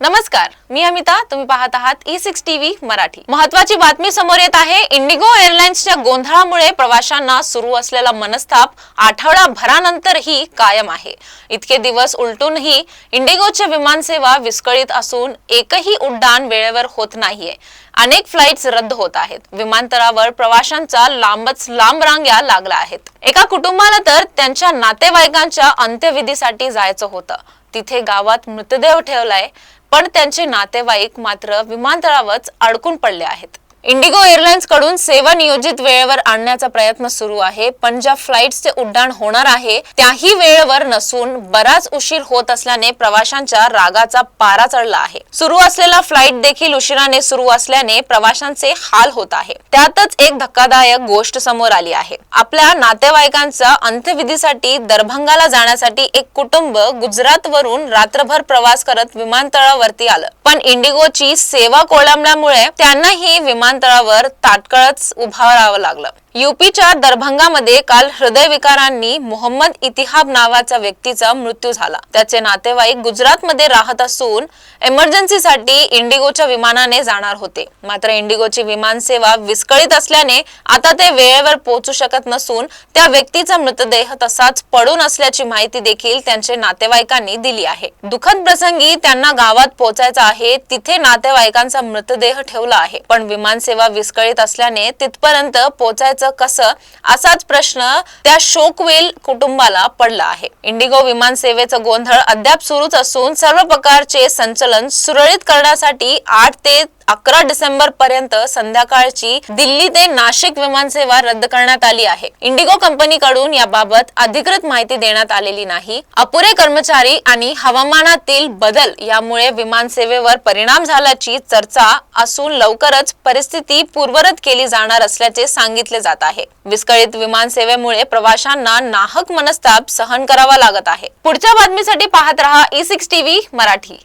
नमस्कार, मी अमिता. तुम्ही पाहत आहात E6 टीव्ही मराठी. महत्त्वाची बातमी समोर येत आहे. इंडिगो एअरलाइन्सच्या गोंधळामुळे प्रवाशांना सुरू असलेला मनस्ताप आठवडाभरानंतरही कायम आहे. इतके दिवस उलटूनही इंडिगोची विमानसेवा विस्कळीत असून एकही उड्डाण वेळेवर होत नाहीये. अनेक फ्लाइट्स रद्द होत आहेत. विमानतळावर प्रवाशांचा लांबच लांब रांगा लागल्या आहेत. एका कुटुंबाला तर त्यांच्या नातेवाईकांच्या अंत्यविधीसाठी जायचं होतं. तिथे गावात मृतदेह ठेवलाय, पण त्यांचे नातेवाईक मात्र विमानतळावरच अडकून पडले आहेत. इंडिगो एअरलाइन्स कडून सेवा नियोजित वेळेवर आणण्याचा प्रयत्न सुरू आहे, पण ज्या फ्लाइट्सचे उड्डाण होणार आहे त्याही वेळेवर नसून बराच उशीर होत असल्याने प्रवाशांच्या रागाचा पारा चढला आहे. सुरू असलेला फ्लाइट देखील उशिराने सुरू असल्याने प्रवाशांचे हाल होत आहे. त्यातच एक धक्कादायक गोष्ट समोर आली आहे. आपल्या नातेवाईकांच्या अंत्यविधीसाठी दरभंगाला जाण्यासाठी एक कुटुंब गुजरातवरून रात्रभर प्रवास करत विमानतळावरती आलं, पण इंडिगोची सेवा कोलमडल्यामुळे त्यांनाही विमानतळावर तात्काळच उभं राहावं लागलं. यूपीच्या दरभंगामध्ये काल हृदयविकारांनी मोहम्मद इतिहाब नावाच्या व्यक्तीचा मृत्यू झाला. त्याचे नातेवाईक गुजरातमध्ये राहत असून इमर्जन्सीसाठी इंडिगोच्या विमानाने जाणार होते. मात्र इंडिगोची विमानसेवा विस्कळीत असल्याने आता ते वेळेवर पोहोचू शकत नसून त्या व्यक्तीचा मृतदेह तसाच पडून असल्याची माहिती देखील त्यांचे नातेवाईकांनी दिली आहे. दुःखद प्रसंगी त्यांना गावात पोहोचायचं आहे, तिथे नातेवाईकांचा मृतदेह ठेवला आहे, पण विमानसेवा विस्कळीत असल्याने तिथपर्यंत पोहोचायचं कसं, असाच प्रश्न त्या शोकवेल कुटुंबाला पडला आहे. इंडिगो विमानसेवेचं गोंधळ अद्याप सुरूच असून सर्व प्रकारचे संचलन सुरळीत करण्यासाठी 8 ते 11 डिसेंबर पर्यंत संध्याकाळची दिल्ली ते नाशिक विमानसेवा रद्द करण्यात आली आहे. इंडिगो कंपनीकडून याबाबत अधिकृत माहिती देण्यात आलेली नाही. अपुरे कर्मचारी आणि हवामानातील बदल यामुळे विमानसेवेवर परिणाम झाल्याची चर्चा असून लवकरच परिस्थिती पूर्ववत केली जाणार असल्याचे सांगितले जात आहे. विस्कळीत विमानसेवेमुळे प्रवाशांना नाहक मनस्ताप सहन करावा लागत आहे. पुढच्या बातमीसाठी पाहत रहा E6 टीव्ही मराठी.